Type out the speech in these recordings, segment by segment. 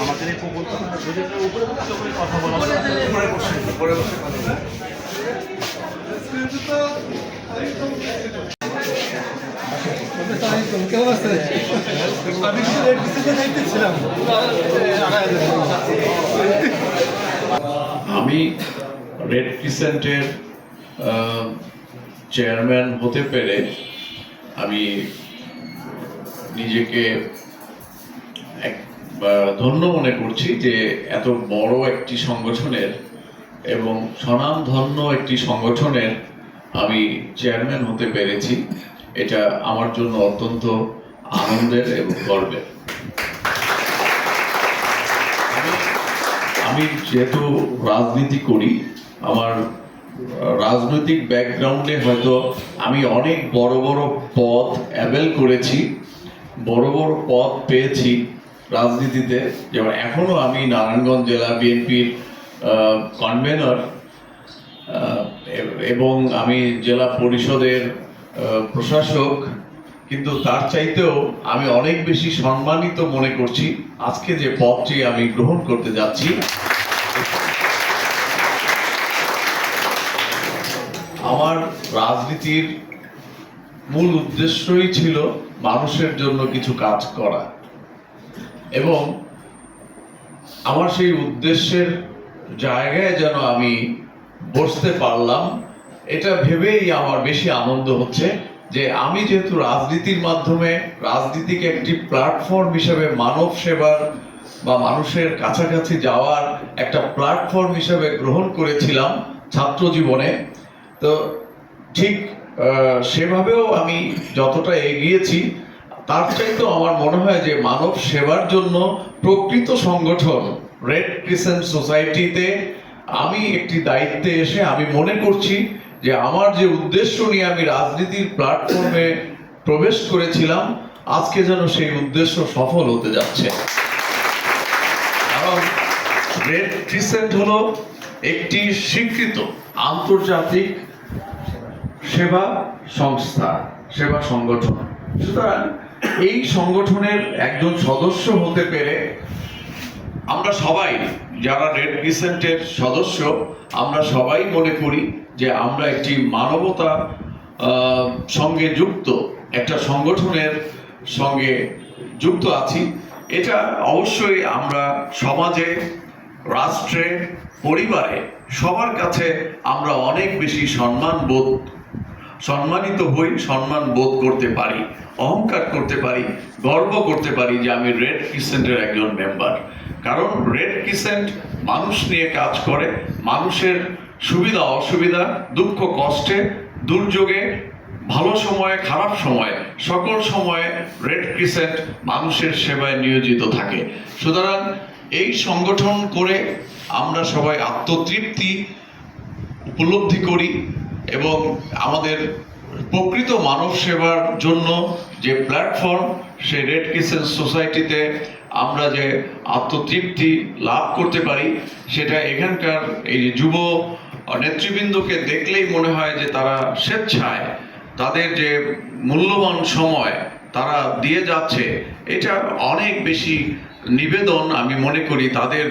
আমাদের এই প্রকল্প উপরে কথা বলা আমি রেড ক্রিসেন্টের চেয়ারম্যান হতে পেরে আমি নিজেকে ধন্য মনে করছি যে এত বড় একটি সংগঠনের এবং স্বনামধন্য একটি সংগঠনের আমি চেয়ারম্যান হতে পেরেছি। এটা আমার জন্য অত্যন্ত আনন্দের এবং গর্বের। আমি যেহেতু রাজনীতি করি, আমার রাজনৈতিক ব্যাকগ্রাউন্ডে হয়তো আমি অনেক বড় বড় পদ অ্যাভেল করেছি, বড় বড় পদ পেয়েছি রাজনীতিতে। যেমন এখনো আমি নারায়ণগঞ্জ জেলা বিএনপির কনভেনর এবং আমি জেলা পরিষদের প্রশাসক, কিন্তু তার চাইতেও আমি অনেক বেশি সম্মানিত মনে করছি আজকে যে পদটি আমি গ্রহণ করতে যাচ্ছি। আমার রাজনীতির মূল উদ্দেশ্যই ছিল মানুষের জন্য কিছু কাজ করা, এবং আমার সেই উদ্দেশ্যের জায়গায় যেন আমি বসতে পারলাম, এটা ভেবেই আমার বেশি আনন্দ হচ্ছে যে আমি যেহেতু রাজনীতির মাধ্যমে রাজনীতিকে একটি প্ল্যাটফর্ম হিসেবে মানব সেবার বা মানুষের কাছাকাছি যাওয়ার একটা প্ল্যাটফর্ম হিসেবে গ্রহণ করেছিলাম ছাত্র জীবনে, তো ঠিক সেভাবেও আমি যতটা এগিয়েছি তার চাইতেও আমার মনে হয় যে মানব সেবার জন্য প্রকৃত সংগঠন রেড ক্রিসেন্ট সোসাইটিতে আমি একটি দায়িত্বে এসে আমি মনে করছি যে আমার যে উদ্দেশ্য নিয়ে আমি রাজনীতির প্ল্যাটফর্মে প্রবেশ করেছিলাম আজকে যেন সেই উদ্দেশ্য সফল হতে যাচ্ছে। কারণ রেড ক্রিসেন্ট হলো একটি স্বীকৃত আন্তর্জাতিক সেবা সংস্থা, সেবা সংগঠন। সুতরাং এই সংগঠনের একজন সদস্য হতে পেরে আমরা সবাই যারা রেড ক্রিসেন্টের সদস্য, আমরা সবাই মনে করি যে আমরা একটি মানবতা সঙ্গে যুক্ত একটা সংগঠনের সঙ্গে যুক্ত আছি। এটা অবশ্যই আমরা সমাজে, রাষ্ট্রে, পরিবারে সবার কাছে আমরা অনেক বেশি সম্মানিত হই, সম্মান বোধ করতে পারি, অহংকার করতে পারি, গর্ব করতে পারি যে আমি রেড ক্রিসেন্টের একজন মেম্বার। কারণ রেড ক্রিসেন্ট মানুষ নিয়ে কাজ করে, মানুষের সুবিধা অসুবিধা, দুঃখ কষ্টে, দুর্যোগে, ভালো সময়ে, খারাপ সময়ে, সকল সময়ে রেড ক্রিসেন্ট মানুষের সেবায় নিয়োজিত থাকে। সুতরাং এই সংগঠন করে আমরা সবাই আত্মতৃপ্তি উপলব্ধি করি এবং আমাদের প্রকৃত মানব সেবার জন্য যে প্ল্যাটফর্ম, সেই রেড ক্রিসেন্ট সোসাইটিতে আমরা যে আত্মতৃপ্তি লাভ করতে পারি, সেটা এখানকার এই যে যুব নেতৃবৃন্দকে দেখলেই মনে হয় যে তারা স্বেচ্ছায় তাদের যে মূল্যবান সময় তারা দিয়ে যাচ্ছে, এটা অনেক বেশি নিবেদন। আমি মনে করি তাদের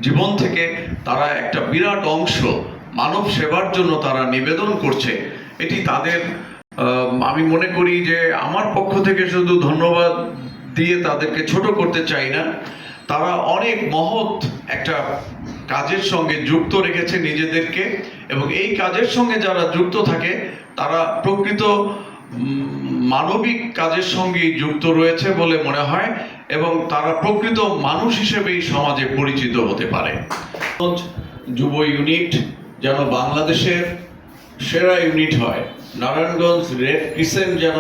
জীবন থেকে তারা একটা বিরাট অংশ মানব সেবার জন্য তারা নিবেদন করছে। এটি তাদের, আমি মনে করি যে আমার পক্ষ থেকে শুধু ধন্যবাদ দিয়ে তাদেরকে ছোট করতে চাই না, তারা অনেক মহৎ একটা কাজের সঙ্গে যুক্ত রেখেছে নিজেদেরকে, এবং এই কাজের সঙ্গে যারা যুক্ত থাকে তারা প্রকৃত মানবিক কাজের সঙ্গেই যুক্ত রয়েছে বলে মনে হয়, এবং তারা প্রকৃত মানুষ হিসেবেই সমাজে পরিচিত হতে পারে। যুব ইউনিট যেন বাংলাদেশের সেরা ইউনিট হয়, নারায়ণগঞ্জ রেড ক্রিসেন্ট যেন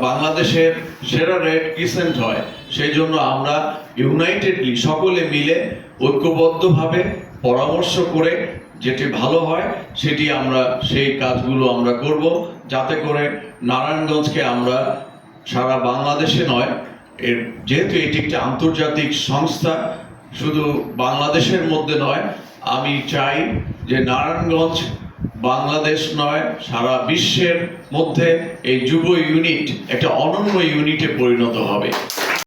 বাংলাদেশের সেরা রেড ক্রিসেন্ট হয়, সেই জন্য আমরা ইউনাইটেডলি সকলে মিলে ঐক্যবদ্ধভাবে পরামর্শ করে যেটি ভালো হয় সেটি আমরা সেই কাজগুলো আমরা করব, যাতে করে নারায়ণগঞ্জকে আমরা সারা বাংলাদেশে নয় যেহেতু এটি একটি আন্তর্জাতিক সংস্থা, শুধু বাংলাদেশের মধ্যে নয়, আমি চাই যে নারায়ণগঞ্জ বাংলাদেশ নয়, সারা বিশ্বের মধ্যে এই যুব ইউনিট একটা অনন্য ইউনিটে পরিণত হবে।